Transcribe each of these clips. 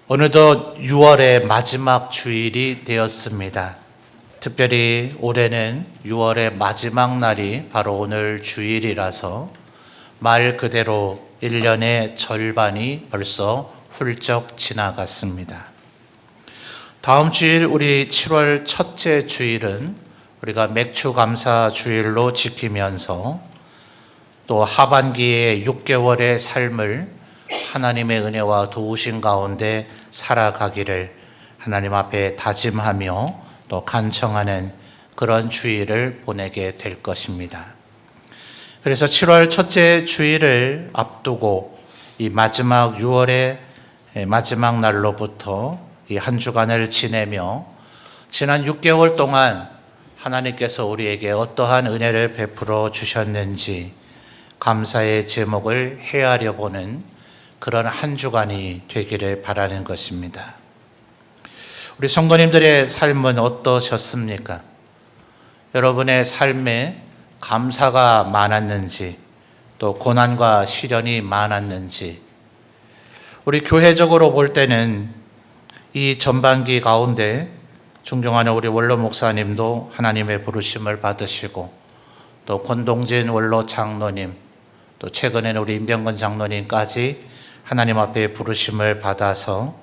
어느덧 6월의 마지막 주일이 되었습니다. 특별히 올해는 6월의 마지막 날이 바로 오늘 주일이라서 말 그대로 1년의 절반이 벌써 훌쩍 지나갔습니다. 다음 주일 우리 7월 첫째 주일은 우리가 맥주 감사 주일로 지키면서 또 하반기의 6개월의 삶을 하나님의 은혜와 도우심 가운데 살아가기를 하나님 앞에 다짐하며 또 간청하는 그런 주일을 보내게 될 것입니다. 그래서 7월 첫째 주일을 앞두고 이 마지막 6월의 마지막 날로부터 이 한 주간을 지내며 지난 6개월 동안 하나님께서 우리에게 어떠한 은혜를 베풀어 주셨는지 감사의 제목을 헤아려 보는 그런 한 주간이 되기를 바라는 것입니다. 우리 성도님들의 삶은 어떠셨습니까? 여러분의 삶에 감사가 많았는지 또 고난과 시련이 많았는지 우리 교회적으로 볼 때는 이 전반기 가운데 존경하는 우리 원로 목사님도 하나님의 부르심을 받으시고 또 권동진 원로 장로님 또 최근에는 우리 임병건 장로님까지 하나님 앞에 부르심을 받아서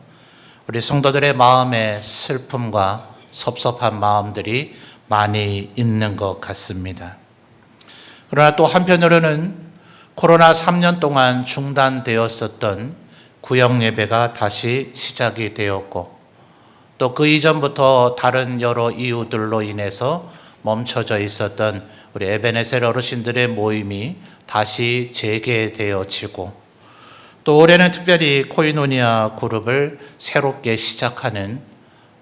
우리 성도들의 마음에 슬픔과 섭섭한 마음들이 많이 있는 것 같습니다. 그러나 또 한편으로는 코로나 3년 동안 중단되었었던 구역 예배가 다시 시작이 되었고 또 그 이전부터 다른 여러 이유들로 인해서 멈춰져 있었던 우리 에베네셀 어르신들의 모임이 다시 재개되어지고 또 올해는 특별히 코이노니아 그룹을 새롭게 시작하는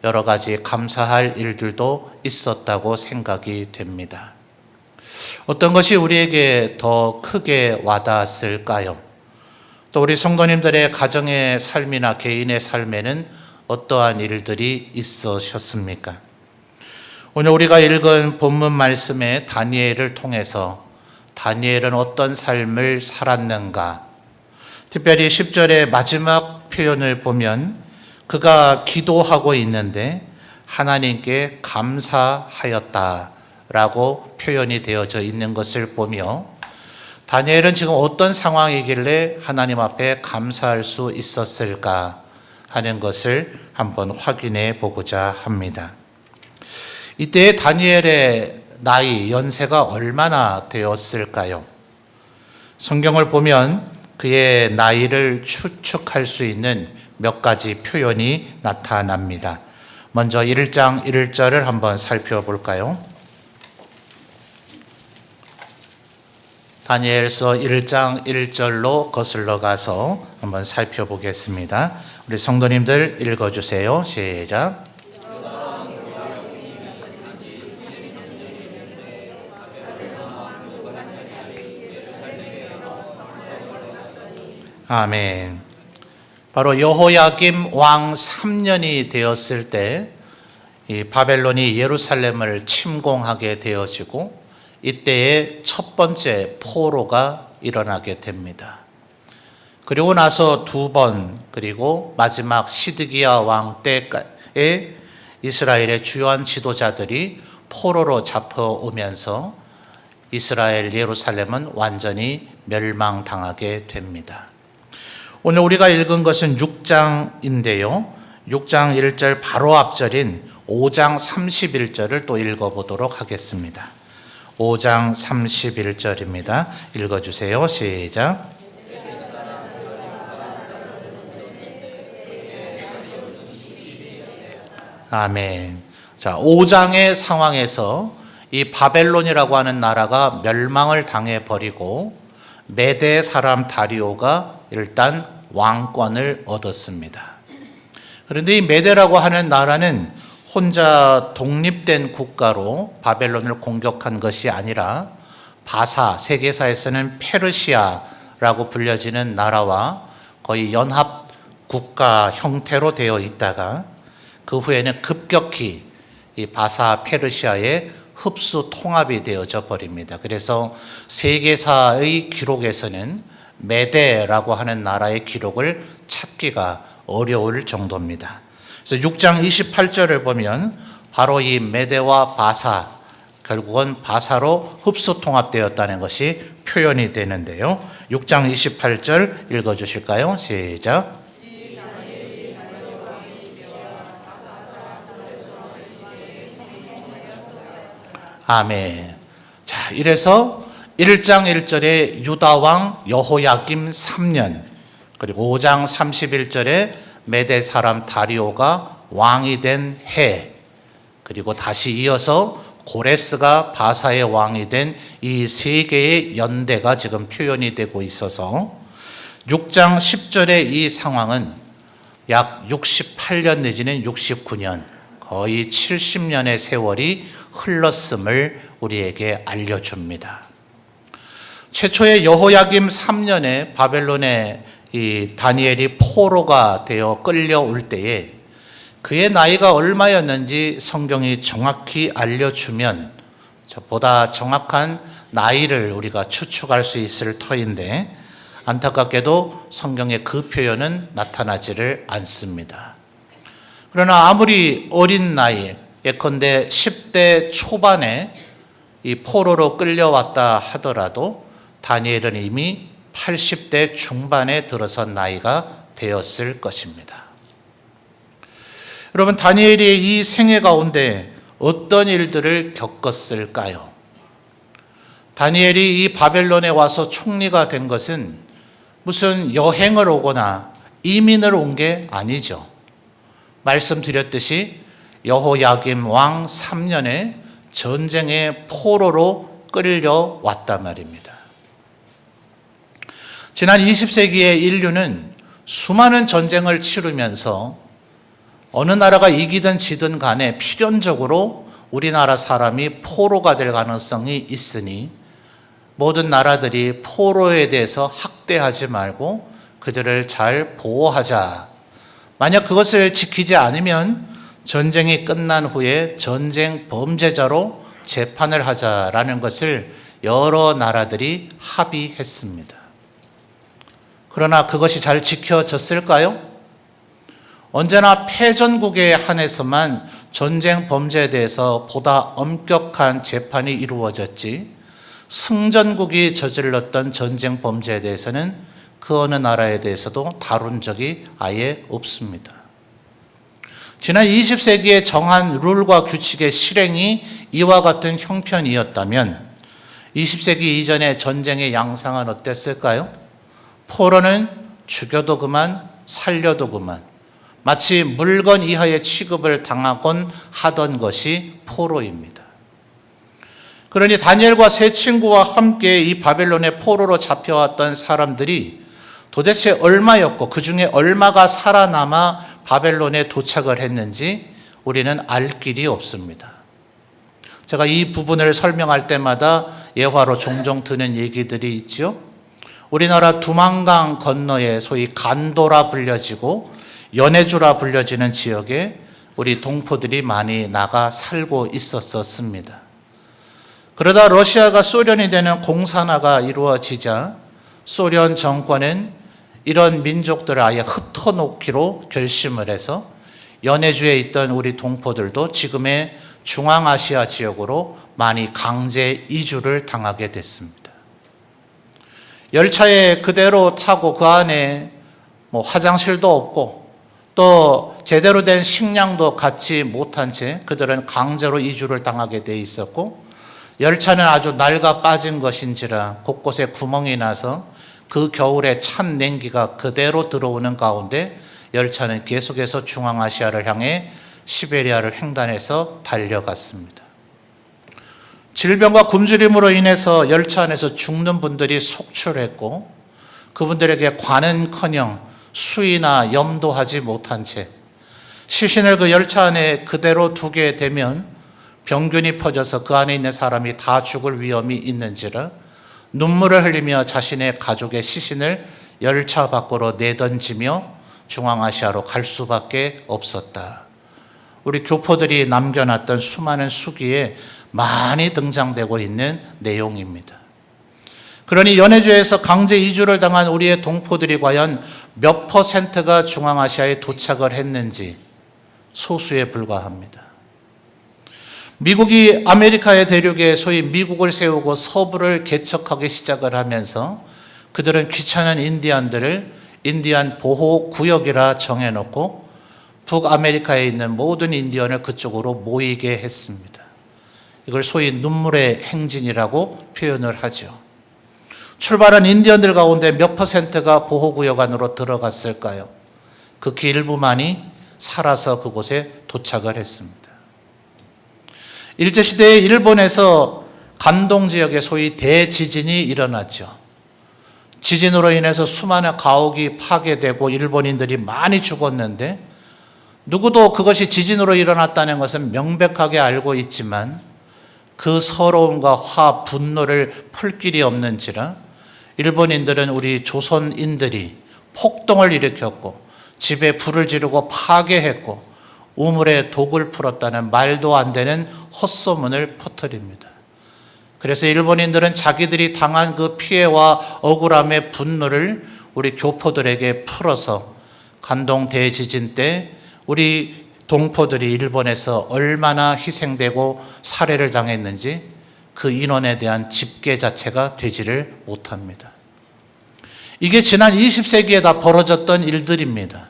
여러 가지 감사할 일들도 있었다고 생각이 됩니다. 어떤 것이 우리에게 더 크게 와닿았을까요? 또 우리 성도님들의 가정의 삶이나 개인의 삶에는 어떠한 일들이 있으셨습니까? 오늘 우리가 읽은 본문 말씀의 다니엘을 통해서 다니엘은 어떤 삶을 살았는가? 특별히 10절의 마지막 표현을 보면 그가 기도하고 있는데 하나님께 감사하였다라고 표현이 되어져 있는 것을 보며 다니엘은 지금 어떤 상황이길래 하나님 앞에 감사할 수 있었을까 하는 것을 한번 확인해 보고자 합니다. 이때 다니엘의 나이, 연세가 얼마나 되었을까요? 성경을 보면 그의 나이를 추측할 수 있는 몇 가지 표현이 나타납니다. 먼저 1장 1절을 한번 살펴볼까요? 다니엘서 1장 1절로 거슬러 가서 한번 살펴보겠습니다. 우리 성도님들 읽어주세요. 시작. 아멘. 바로 여호야김 왕 3년이 되었을 때 이 바벨론이 예루살렘을 침공하게 되어지고 이때의 첫 번째 포로가 일어나게 됩니다. 그리고 나서 두 번 그리고 마지막 시드기야 왕 때에 이스라엘의 주요한 지도자들이 포로로 잡혀오면서 이스라엘 예루살렘은 완전히 멸망당하게 됩니다. 오늘 우리가 읽은 것은 6장인데요. 6장 1절 바로 앞절인 5장 31절을 또 읽어보도록 하겠습니다. 5장 31절입니다. 읽어주세요. 시작. 아멘. 자, 5장의 상황에서 이 바벨론이라고 하는 나라가 멸망을 당해버리고 메대 사람 다리오가 일단 왕권을 얻었습니다. 그런데 이 메대라고 하는 나라는 혼자 독립된 국가로 바벨론을 공격한 것이 아니라 바사, 세계사에서는 페르시아라고 불려지는 나라와 거의 연합 국가 형태로 되어 있다가 그 후에는 급격히 이 바사 페르시아의 흡수 통합이 되어져 버립니다. 그래서 세계사의 기록에서는 메데라고 하는 나라의 기록을 찾기가 어려울 정도입니다. 그래서 6장 28절을 보면 바로 이 메대와 바사, 결국은 바사로 흡수 통합되었다는 것이 표현이 되는데요. 6장 28절 읽어주실까요? 시작. 아멘. 자, 이래서 1장 1절에 유다왕 여호야김 3년, 그리고 5장 31절에 메대 사람 다리오가 왕이 된 해, 그리고 다시 이어서 고레스가 바사의 왕이 된 이 세 개의 연대가 지금 표현이 되고 있어서 6장 10절의 이 상황은 약 68년 내지는 69년, 거의 70년의 세월이 흘렀음을 우리에게 알려줍니다. 최초의 여호야김 3년에 바벨론에 이 다니엘이 포로가 되어 끌려올 때에 그의 나이가 얼마였는지 성경이 정확히 알려주면 보다 정확한 나이를 우리가 추측할 수 있을 터인데, 안타깝게도 성경에 그 표현은 나타나지를 않습니다. 그러나 아무리 어린 나이, 예컨대 10대 초반에 이 포로로 끌려왔다 하더라도 다니엘은 이미 80대 중반에 들어선 나이가 되었을 것입니다. 여러분, 다니엘이 이 생애 가운데 어떤 일들을 겪었을까요? 다니엘이 이 바벨론에 와서 총리가 된 것은 무슨 여행을 오거나 이민을 온 게 아니죠. 말씀드렸듯이 여호야김 왕 3년에 전쟁의 포로로 끌려왔단 말입니다. 지난 20세기의 인류는 수많은 전쟁을 치르면서 어느 나라가 이기든 지든 간에 필연적으로 우리나라 사람이 포로가 될 가능성이 있으니 모든 나라들이 포로에 대해서 학대하지 말고 그들을 잘 보호하자. 만약 그것을 지키지 않으면 전쟁이 끝난 후에 전쟁 범죄자로 재판을 하자라는 것을 여러 나라들이 합의했습니다. 그러나 그것이 잘 지켜졌을까요? 언제나 패전국에 한해서만 전쟁 범죄에 대해서 보다 엄격한 재판이 이루어졌지, 승전국이 저질렀던 전쟁 범죄에 대해서는 그 어느 나라에 대해서도 다룬 적이 아예 없습니다. 지난 20세기에 정한 룰과 규칙의 실행이 이와 같은 형편이었다면 20세기 이전의 전쟁의 양상은 어땠을까요? 포로는 죽여도 그만, 살려도 그만, 마치 물건 이하의 취급을 당하곤 하던 것이 포로입니다. 그러니 다니엘과 세 친구와 함께 이 바벨론의 포로로 잡혀왔던 사람들이 도대체 얼마였고 그 중에 얼마가 살아남아 바벨론에 도착을 했는지 우리는 알 길이 없습니다. 제가 이 부분을 설명할 때마다 예화로 종종 드는 얘기들이 있죠. 우리나라 두만강 건너에 소위 간도라 불려지고 연해주라 불려지는 지역에 우리 동포들이 많이 나가 살고 있었습니다. 그러다 러시아가 소련이 되는 공산화가 이루어지자 소련 정권은 이런 민족들을 아예 흩어놓기로 결심을 해서 연해주에 있던 우리 동포들도 지금의 중앙아시아 지역으로 많이 강제 이주를 당하게 됐습니다. 열차에 그대로 타고 그 안에 화장실도 없고 또 제대로 된 식량도 갖지 못한 채 그들은 강제로 이주를 당하게 돼 있었고, 열차는 아주 낡아 빠진 것인지라 곳곳에 구멍이 나서 그 겨울에 찬 냉기가 그대로 들어오는 가운데 열차는 계속해서 중앙아시아를 향해 시베리아를 횡단해서 달려갔습니다. 질병과 굶주림으로 인해서 열차 안에서 죽는 분들이 속출했고, 그분들에게 관은커녕 수의나 염도하지 못한 채 시신을 그 열차 안에 그대로 두게 되면 병균이 퍼져서 그 안에 있는 사람이 다 죽을 위험이 있는지라 눈물을 흘리며 자신의 가족의 시신을 열차 밖으로 내던지며 중앙아시아로 갈 수밖에 없었다. 우리 교포들이 남겨놨던 수많은 수기에 많이 등장되고 있는 내용입니다. 그러니 연해주에서 강제 이주를 당한 우리의 동포들이 과연 몇 퍼센트가 중앙아시아에 도착을 했는지 소수에 불과합니다. 미국이 아메리카의 대륙에 소위 미국을 세우고 서부를 개척하기 시작을 하면서 그들은 귀찮은 인디안들을 인디안 보호구역이라 정해놓고 북아메리카에 있는 모든 인디언을 그쪽으로 모이게 했습니다. 이걸 소위 눈물의 행진이라고 표현을 하죠. 출발한 인디언들 가운데 몇 퍼센트가 보호구역 안으로 들어갔을까요? 극히 일부만이 살아서 그곳에 도착을 했습니다. 일제시대에 일본에서 간동 지역에 소위 대지진이 일어났죠. 지진으로 인해서 수많은 가옥이 파괴되고 일본인들이 많이 죽었는데 누구도 그것이 지진으로 일어났다는 것은 명백하게 알고 있지만 그 서러움과 화, 분노를 풀 길이 없는지라 일본인들은 우리 조선인들이 폭동을 일으켰고 집에 불을 지르고 파괴했고 우물에 독을 풀었다는 말도 안 되는 헛소문을 퍼뜨립니다. 그래서 일본인들은 자기들이 당한 그 피해와 억울함의 분노를 우리 교포들에게 풀어서 간동 대지진 때 우리 동포들이 일본에서 얼마나 희생되고 살해를 당했는지 그 인원에 대한 집계 자체가 되지를 못합니다. 이게 지난 20세기에 다 벌어졌던 일들입니다.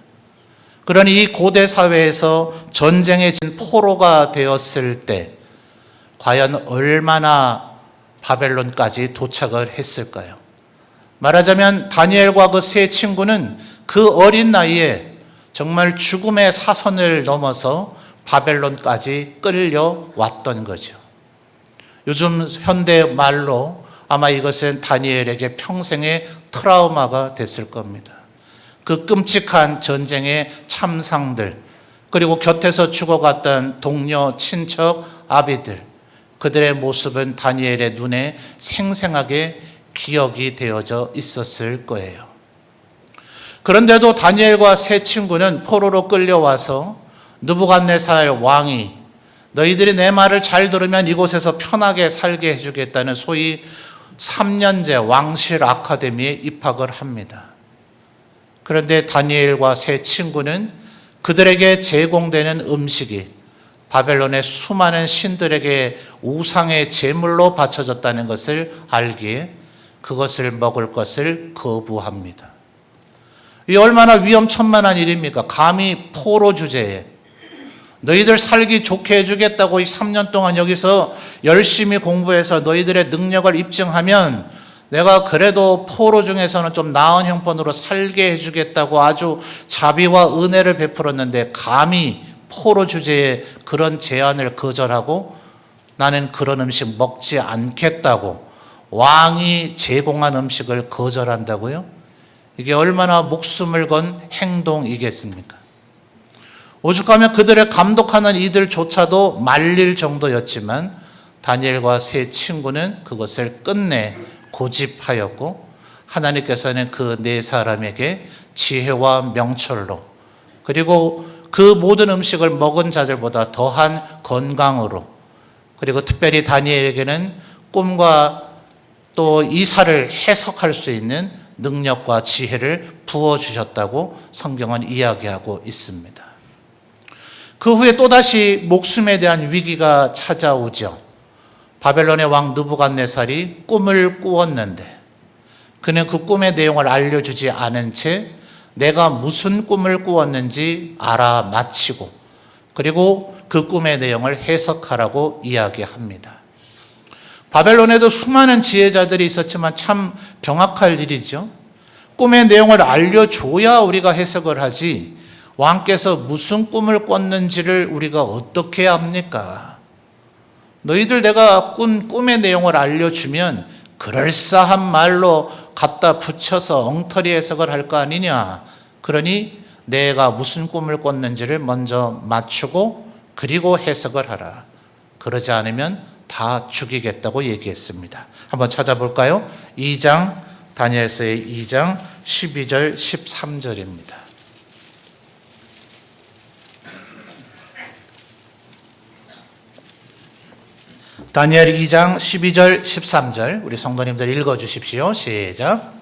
그러니 이 고대 사회에서 전쟁의 진 포로가 되었을 때 과연 얼마나 바벨론까지 도착을 했을까요? 말하자면 다니엘과 그 세 친구는 그 어린 나이에 정말 죽음의 사선을 넘어서 바벨론까지 끌려왔던 거죠. 요즘 현대 말로 아마 이것은 다니엘에게 평생의 트라우마가 됐을 겁니다. 그 끔찍한 전쟁의 참상들, 그리고 곁에서 죽어갔던 동료, 친척, 아비들, 그들의 모습은 다니엘의 눈에 생생하게 기억이 되어져 있었을 거예요. 그런데도 다니엘과 세 친구는 포로로 끌려와서 느부갓네살 왕이 너희들이 내 말을 잘 들으면 이곳에서 편하게 살게 해주겠다는 소위 3년제 왕실 아카데미에 입학을 합니다. 그런데 다니엘과 세 친구는 그들에게 제공되는 음식이 바벨론의 수많은 신들에게 우상의 제물로 바쳐졌다는 것을 알기에 그것을 먹을 것을 거부합니다. 이 얼마나 위험천만한 일입니까? 감히 포로 주제에 너희들 살기 좋게 해주겠다고 이 3년 동안 여기서 열심히 공부해서 너희들의 능력을 입증하면 내가 그래도 포로 중에서는 좀 나은 형편으로 살게 해주겠다고 아주 자비와 은혜를 베풀었는데 감히 포로 주제에 그런 제안을 거절하고 나는 그런 음식 먹지 않겠다고 왕이 제공한 음식을 거절한다고요? 이게 얼마나 목숨을 건 행동이겠습니까? 오죽하면 그들을 감독하는 이들조차도 말릴 정도였지만 다니엘과 세 친구는 그것을 끝내 고집하였고 하나님께서는 그 네 사람에게 지혜와 명철로 그리고 그 모든 음식을 먹은 자들보다 더한 건강으로 그리고 특별히 다니엘에게는 꿈과 또 이사를 해석할 수 있는 능력과 지혜를 부어주셨다고 성경은 이야기하고 있습니다. 그 후에 또다시 목숨에 대한 위기가 찾아오죠. 바벨론의 왕 느부갓네살이 꿈을 꾸었는데 그는 그 꿈의 내용을 알려주지 않은 채 내가 무슨 꿈을 꾸었는지 알아맞히고 그리고 그 꿈의 내용을 해석하라고 이야기합니다. 바벨론에도 수많은 지혜자들이 있었지만 참 경악할 일이죠. 꿈의 내용을 알려줘야 우리가 해석을 하지 왕께서 무슨 꿈을 꿨는지를 우리가 어떻게 압니까? 너희들 내가 꾼 꿈의 내용을 알려주면 그럴싸한 말로 갖다 붙여서 엉터리 해석을 할 거 아니냐. 그러니 내가 무슨 꿈을 꿨는지를 먼저 맞추고 그리고 해석을 하라. 그러지 않으면 다 죽이겠다고 얘기했습니다. 한번 찾아볼까요? 2장 다니엘서의 2장 12절 13절입니다. 다니엘 2장 12절 13절 우리 성도님들 읽어주십시오. 시작.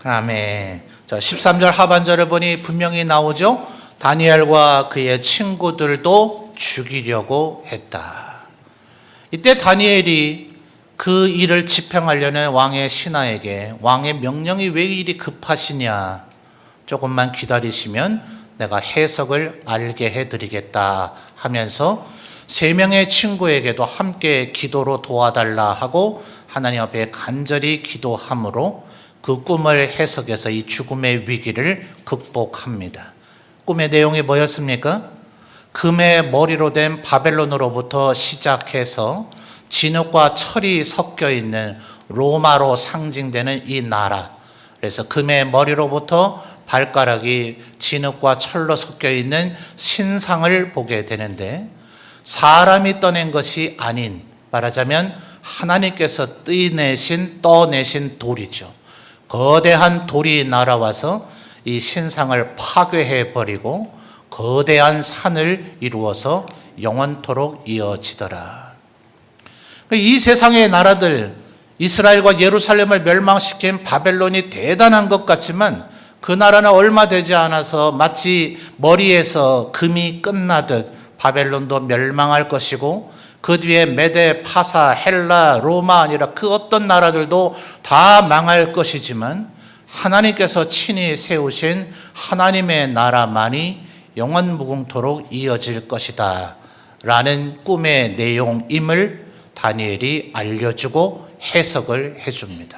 아멘. 자, 13절 하반절을 보니 분명히 나오죠. 다니엘과 그의 친구들도 죽이려고 했다. 이때 다니엘이 그 일을 집행하려는 왕의 신하에게 왕의 명령이 왜 이리 급하시냐, 조금만 기다리시면 내가 해석을 알게 해드리겠다 하면서 3명의 친구에게도 함께 기도로 도와달라 하고 하나님 앞에 간절히 기도함으로 그 꿈을 해석해서 이 죽음의 위기를 극복합니다. 꿈의 내용이 뭐였습니까? 금의 머리로 된 바벨론으로부터 시작해서 진흙과 철이 섞여 있는 로마로 상징되는 이 나라, 그래서 금의 머리로부터 발가락이 진흙과 철로 섞여 있는 신상을 보게 되는데, 사람이 떠낸 것이 아닌, 말하자면 하나님께서 떠내신 돌이죠. 거대한 돌이 날아와서 이 신상을 파괴해 버리고 거대한 산을 이루어서 영원토록 이어지더라. 이 세상의 나라들, 이스라엘과 예루살렘을 멸망시킨 바벨론이 대단한 것 같지만 그 나라는 얼마 되지 않아서 마치 머리에서 금이 끝나듯 바벨론도 멸망할 것이고, 그 뒤에 메데, 파사, 헬라, 로마 아니라 그 어떤 나라들도 다 망할 것이지만 하나님께서 친히 세우신 하나님의 나라만이 영원 무궁토록 이어질 것이다 라는 꿈의 내용임을 다니엘이 알려주고 해석을 해줍니다.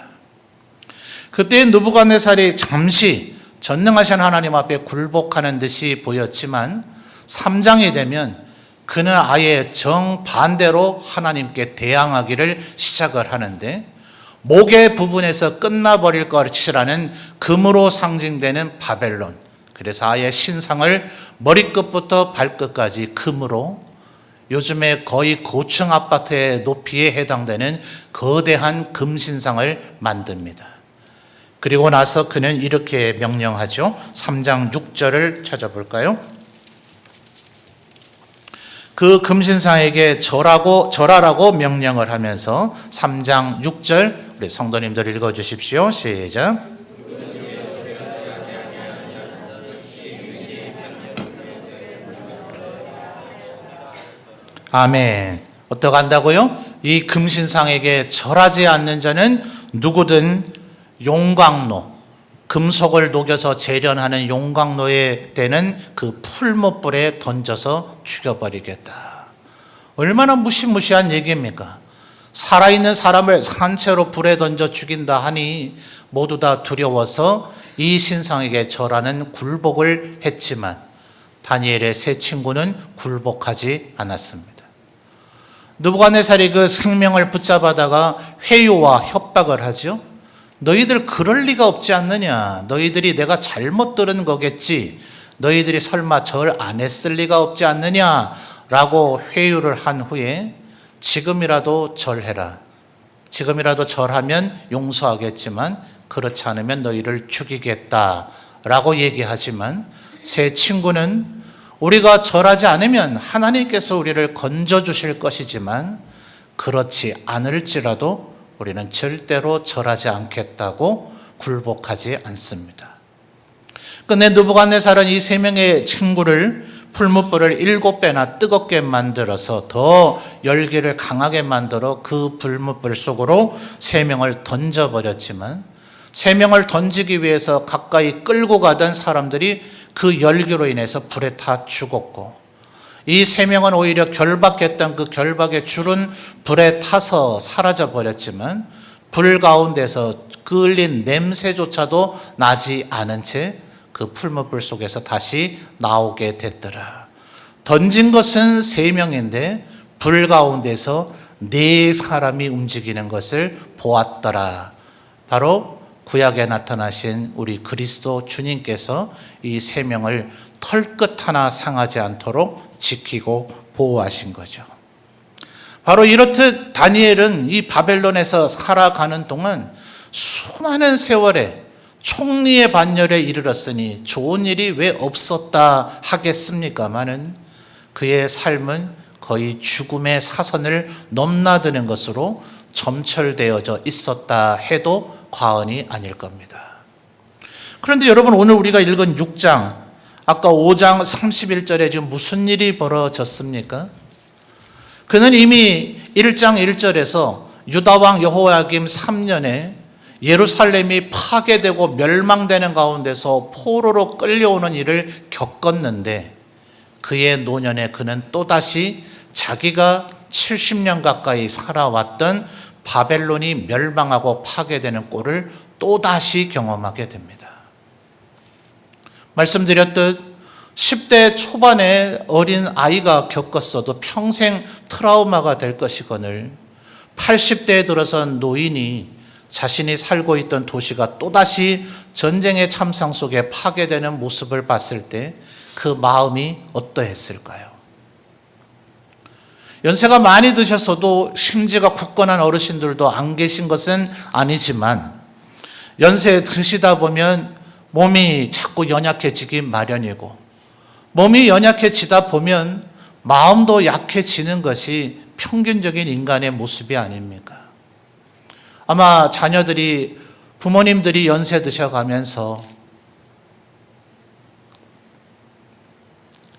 그때 느부갓네살이 잠시 전능하신 하나님 앞에 굴복하는 듯이 보였지만 3장이 되면 그는 아예 정반대로 하나님께 대항하기를 시작을 하는데, 목의 부분에서 끝나버릴 것이라는 금으로 상징되는 바벨론, 그래서 아예 신상을 머리끝부터 발끝까지 금으로, 요즘에 거의 고층 아파트의 높이에 해당되는 거대한 금신상을 만듭니다. 그리고 나서 그는 이렇게 명령하죠. 3장 6절을 찾아볼까요? 그 금신상에게 절하라고 명령을 하면서 3장 6절 우리 성도님들 읽어주십시오. 시작. 아멘. 어떻게 한다고요? 이 금신상에게 절하지 않는 자는 누구든 용광로, 금속을 녹여서 재련하는 용광로에 되는 그 풀무불에 던져서 죽여버리겠다. 얼마나 무시무시한 얘기입니까? 살아있는 사람을 산채로 불에 던져 죽인다 하니 모두 다 두려워서 이 신상에게 절하는 굴복을 했지만 다니엘의 세 친구는 굴복하지 않았습니다. 느부갓네살이 그 생명을 붙잡아다가 회유와 협박을 하죠. 너희들 그럴 리가 없지 않느냐. 너희들이 내가 잘못 들은 거겠지. 너희들이 설마 절 안 했을 리가 없지 않느냐 라고 회유를 한 후에 지금이라도 절해라. 지금이라도 절하면 용서하겠지만 그렇지 않으면 너희를 죽이겠다 라고 얘기하지만 세 친구는 우리가 절하지 않으면 하나님께서 우리를 건져주실 것이지만 그렇지 않을지라도 우리는 절대로 절하지 않겠다고 굴복하지 않습니다. 끝내 느부갓네살은 이 3명의 친구를 풀무불을 7배나 뜨겁게 만들어서 더 열기를 강하게 만들어 그 풀무불 속으로 3명을 던져버렸지만 3명을 던지기 위해서 가까이 끌고 가던 사람들이 그 열기로 인해서 불에 타 죽었고, 이 3명은 오히려 결박했던 그 결박의 줄은 불에 타서 사라져 버렸지만 불 가운데서 그을린 냄새조차도 나지 않은 채 그 풀무불 속에서 다시 나오게 됐더라. 던진 것은 3명인데 불 가운데서 4사람이 움직이는 것을 보았더라. 바로 구약에 나타나신 우리 그리스도 주님께서 이 3명을 털끝 하나 상하지 않도록 지키고 보호하신 거죠. 바로 이렇듯 다니엘은 이 바벨론에서 살아가는 동안 수많은 세월에 총리의 반열에 이르렀으니 좋은 일이 왜 없었다 하겠습니까마는 그의 삶은 거의 죽음의 사선을 넘나드는 것으로 점철되어져 있었다 해도 과언이 아닐 겁니다. 그런데 여러분, 오늘 우리가 읽은 6장, 아까 5장 31절에 지금 무슨 일이 벌어졌습니까? 그는 이미 1장 1절에서 유다왕 여호야김 3년에 예루살렘이 파괴되고 멸망되는 가운데서 포로로 끌려오는 일을 겪었는데, 그의 노년에 그는 또다시 자기가 70년 가까이 살아왔던 바벨론이 멸망하고 파괴되는 꼴을 또다시 경험하게 됩니다. 말씀드렸듯 10대 초반에 어린 아이가 겪었어도 평생 트라우마가 될 것이거늘 80대에 들어선 노인이 자신이 살고 있던 도시가 또다시 전쟁의 참상 속에 파괴되는 모습을 봤을 때 그 마음이 어떠했을까요? 연세가 많이 드셨어도 심지가 굳건한 어르신들도 안 계신 것은 아니지만, 연세 드시다 보면 몸이 자꾸 연약해지기 마련이고, 몸이 연약해지다 보면 마음도 약해지는 것이 평균적인 인간의 모습이 아닙니까? 아마 자녀들이, 부모님들이 연세 드셔가면서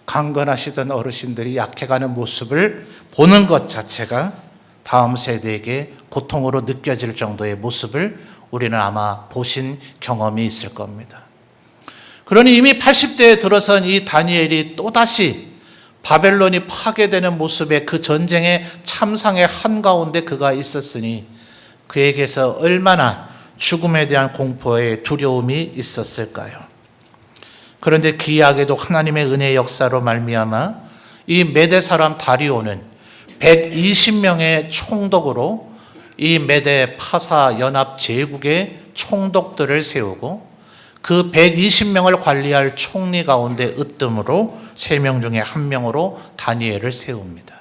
강건하시던 어르신들이 약해가는 모습을 보는 것 자체가 다음 세대에게 고통으로 느껴질 정도의 모습을 우리는 아마 보신 경험이 있을 겁니다. 그러니 이미 80대에 들어선 이 다니엘이 또다시 바벨론이 파괴되는 모습의 그 전쟁의 참상의 한가운데 그가 있었으니 그에게서 얼마나 죽음에 대한 공포의 두려움이 있었을까요? 그런데 기이하게도 하나님의 은혜의 역사로 말미암아 이 메대 사람 다리오는 120명의 총독으로 이 메대 파사 연합 제국의 총독들을 세우고, 그 120명을 관리할 총리 가운데 으뜸으로 3명 중에 1명으로 다니엘을 세웁니다.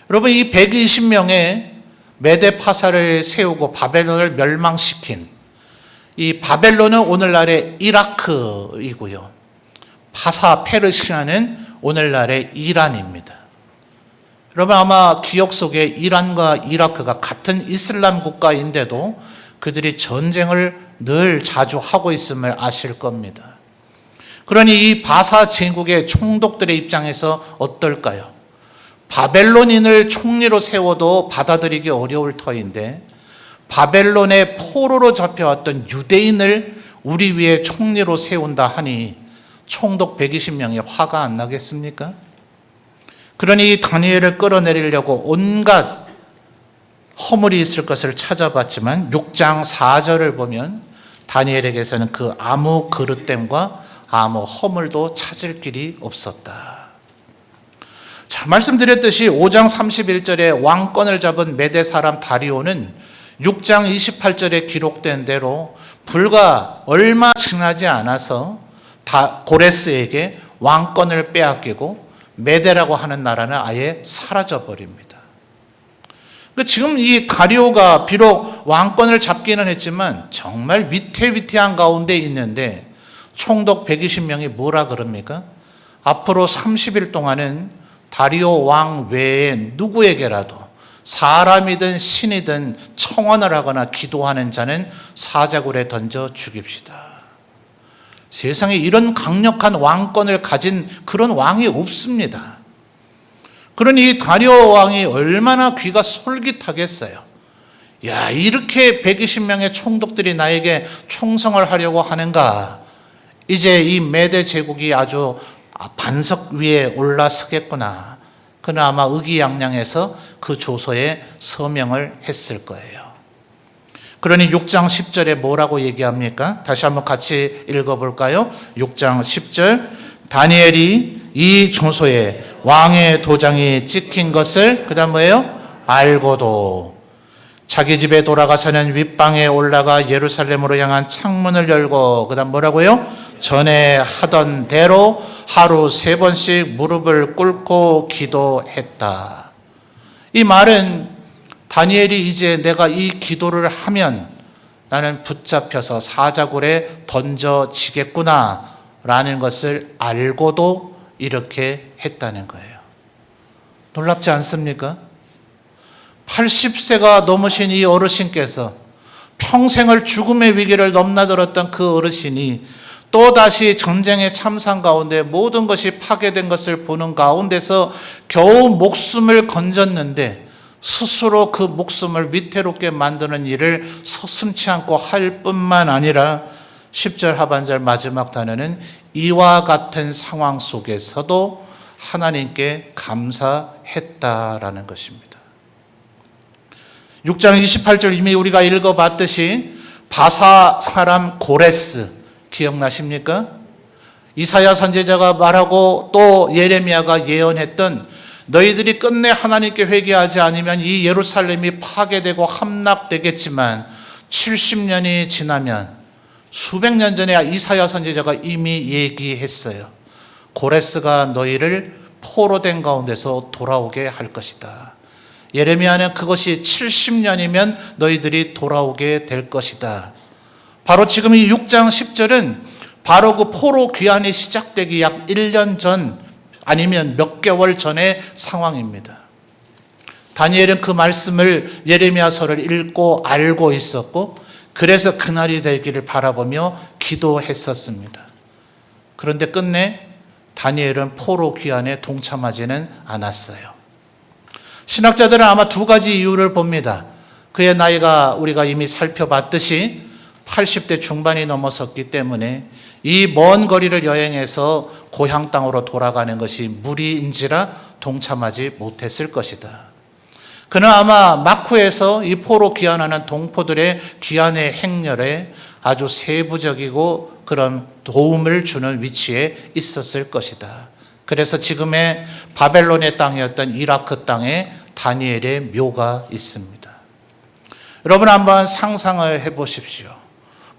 여러분, 이 120명의 메대 파사를 세우고 바벨론을 멸망시킨 이 바벨론은 오늘날의 이라크이고요, 파사 페르시아는 오늘날의 이란입니다. 여러분, 아마 기억 속에 이란과 이라크가 같은 이슬람 국가인데도 그들이 전쟁을 늘 자주 하고 있음을 아실 겁니다. 그러니 이 바사 제국의 총독들의 입장에서 어떨까요? 바벨론인을 총리로 세워도 받아들이기 어려울 터인데, 바벨론의 포로로 잡혀왔던 유대인을 우리 위에 총리로 세운다 하니 총독 120명이 화가 안 나겠습니까? 그러니 다니엘을 끌어내리려고 온갖 허물이 있을 것을 찾아봤지만 6장 4절을 보면 다니엘에게서는 그 아무 그릇됨과 아무 허물도 찾을 길이 없었다. 자, 말씀드렸듯이 5장 31절에 왕권을 잡은 메대 사람 다리오는 6장 28절에 기록된 대로 불과 얼마 지나지 않아서 고레스에게 왕권을 빼앗기고 메대라고 하는 나라는 아예 사라져버립니다. 지금 이 다리오가 비록 왕권을 잡기는 했지만 정말 위태위태한 가운데 있는데 총독 120명이 뭐라 그럽니까? 앞으로 30일 동안은 다리오 왕 외에 누구에게라도 사람이든 신이든 청원을 하거나 기도하는 자는 사자굴에 던져 죽입시다. 세상에 이런 강력한 왕권을 가진 그런 왕이 없습니다. 그러니 다리오 왕이 얼마나 귀가 솔깃하겠어요. 야, 이렇게 120명의 총독들이 나에게 충성을 하려고 하는가? 이제 이 메대 제국이 아주 반석 위에 올라서겠구나. 그는 아마 의기양양해서 그 조서에 서명을 했을 거예요. 그러니 6장 10절에 뭐라고 얘기합니까? 다시 한번 같이 읽어볼까요? 6장 10절, 다니엘이 이 조서에 왕의 도장이 찍힌 것을, 그 다음 뭐예요? 알고도 자기 집에 돌아가서는 윗방에 올라가 예루살렘으로 향한 창문을 열고, 그 다음 뭐라고요? 전에 하던 대로 하루 3번씩 무릎을 꿇고 기도했다. 이 말은 다니엘이 이제 내가 이 기도를 하면 나는 붙잡혀서 사자굴에 던져지겠구나 라는 것을 알고도 이렇게 했다는 거예요. 놀랍지 않습니까? 80세가 넘으신 이 어르신께서 평생을 죽음의 위기를 넘나들었던 그 어르신이 또다시 전쟁의 참상 가운데 모든 것이 파괴된 것을 보는 가운데서 겨우 목숨을 건졌는데 스스로 그 목숨을 위태롭게 만드는 일을 서슴지 않고 할 뿐만 아니라 10절 하반절 마지막 단어는 이와 같은 상황 속에서도 하나님께 감사했다라는 것입니다. 6장 28절 이미 우리가 읽어봤듯이 바사 사람 고레스 기억나십니까? 이사야 선지자가 말하고 또 예레미야가 예언했던 너희들이 끝내 하나님께 회개하지 않으면 이 예루살렘이 파괴되고 함락되겠지만 70년이 지나면 수백 년 전에 이사야 선지자가 이미 얘기했어요. 고레스가 너희를 포로된 가운데서 돌아오게 할 것이다. 예레미야는 그것이 70년이면 너희들이 돌아오게 될 것이다. 바로 지금 이 6장 10절은 바로 그 포로 귀환이 시작되기 약 1년 전 아니면 몇 개월 전의 상황입니다. 다니엘은 그 말씀을 예레미야서를 읽고 알고 있었고 그래서 그날이 되기를 바라보며 기도했었습니다. 그런데 끝내 다니엘은 포로 귀환에 동참하지는 않았어요. 신학자들은 아마 두 가지 이유를 봅니다. 그의 나이가 우리가 이미 살펴봤듯이 80대 중반이 넘어섰기 때문에 이 먼 거리를 여행해서 고향 땅으로 돌아가는 것이 무리인지라 동참하지 못했을 것이다. 그는 아마 마쿠에서 이 포로 귀환하는 동포들의 귀환의 행렬에 아주 세부적이고 그런 도움을 주는 위치에 있었을 것이다. 그래서 지금의 바벨론의 땅이었던 이라크 땅에 다니엘의 묘가 있습니다. 여러분 한번 상상을 해보십시오.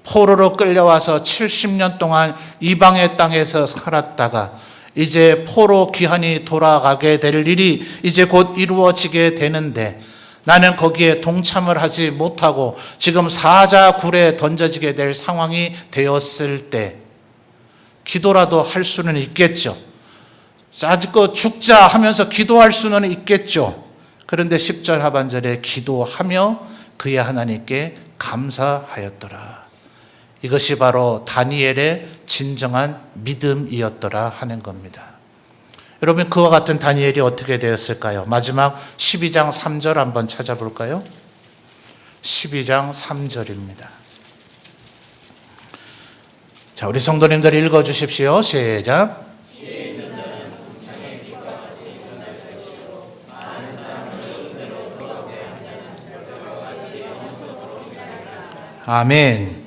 포로로 끌려와서 70년 동안 이방의 땅에서 살았다가 이제 포로 귀환이 돌아가게 될 일이 이제 곧 이루어지게 되는데 나는 거기에 동참을 하지 못하고 지금 사자굴에 던져지게 될 상황이 되었을 때 기도라도 할 수는 있겠죠. 짜증껏 죽자 하면서 기도할 수는 있겠죠. 그런데 10절 하반절에 기도하며 그의 하나님께 감사하였더라. 이것이 바로 다니엘의 진정한 믿음이었더라 하는 겁니다. 여러분 그와 같은 다니엘이 어떻게 되었을까요? 마지막 12장 3절 한번 찾아볼까요? 12장 3절입니다. 자, 우리 성도님들 읽어주십시오. 시작. 아멘.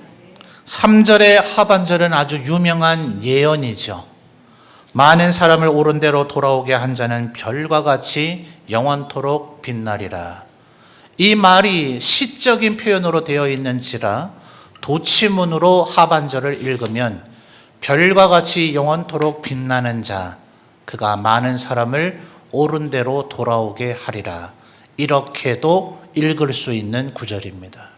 3절의 하반절은 아주 유명한 예언이죠. 많은 사람을 옳은 대로 돌아오게 한 자는 별과 같이 영원토록 빛나리라. 이 말이 시적인 표현으로 되어 있는지라 도치문으로 하반절을 읽으면 별과 같이 영원토록 빛나는 자, 그가 많은 사람을 옳은 대로 돌아오게 하리라. 이렇게도 읽을 수 있는 구절입니다.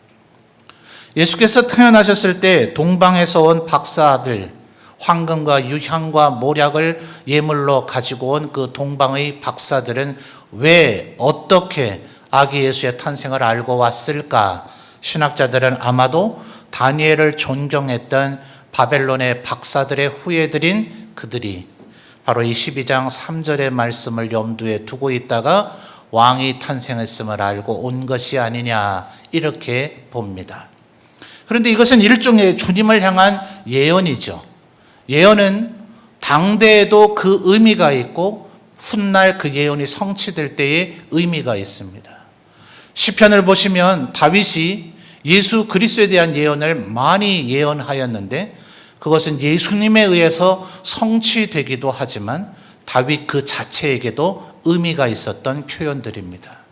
예수께서 태어나셨을 때 동방에서 온 박사들, 황금과 유향과 모략을 예물로 가지고 온 그 동방의 박사들은 왜 어떻게 아기 예수의 탄생을 알고 왔을까? 신학자들은 아마도 다니엘을 존경했던 바벨론의 박사들의 후예들인 그들이 바로 이 12장 3절의 말씀을 염두에 두고 있다가 왕이 탄생했음을 알고 온 것이 아니냐 이렇게 봅니다. 그런데 이것은 일종의 주님을 향한 예언이죠. 예언은 당대에도 그 의미가 있고 훗날 그 예언이 성취될 때의 의미가 있습니다. 시편을 보시면 다윗이 예수 그리스도에 대한 예언을 많이 예언하였는데 그것은 예수님에 의해서 성취되기도 하지만 다윗 그 자체에게도 의미가 있었던 표현들입니다.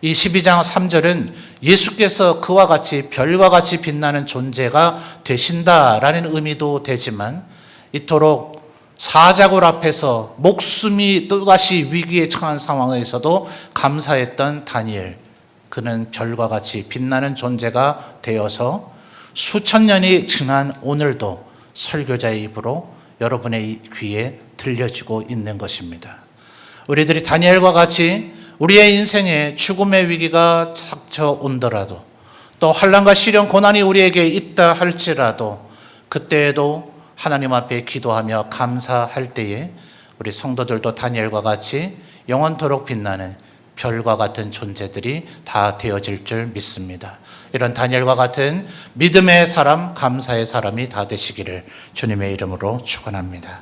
이 12장 3절은 예수께서 그와 같이 별과 같이 빛나는 존재가 되신다라는 의미도 되지만 이토록 사자굴 앞에서 목숨이 또다시 위기에 처한 상황에서도 감사했던 다니엘, 그는 별과 같이 빛나는 존재가 되어서 수천 년이 지난 오늘도 설교자의 입으로 여러분의 귀에 들려지고 있는 것입니다. 우리들이 다니엘과 같이 우리의 인생에 죽음의 위기가 닥쳐온더라도 또 환난과 시련 고난이 우리에게 있다 할지라도 그때에도 하나님 앞에 기도하며 감사할 때에 우리 성도들도 다니엘과 같이 영원토록 빛나는 별과 같은 존재들이 다 되어질 줄 믿습니다. 이런 다니엘과 같은 믿음의 사람, 감사의 사람이 다 되시기를 주님의 이름으로 축원합니다.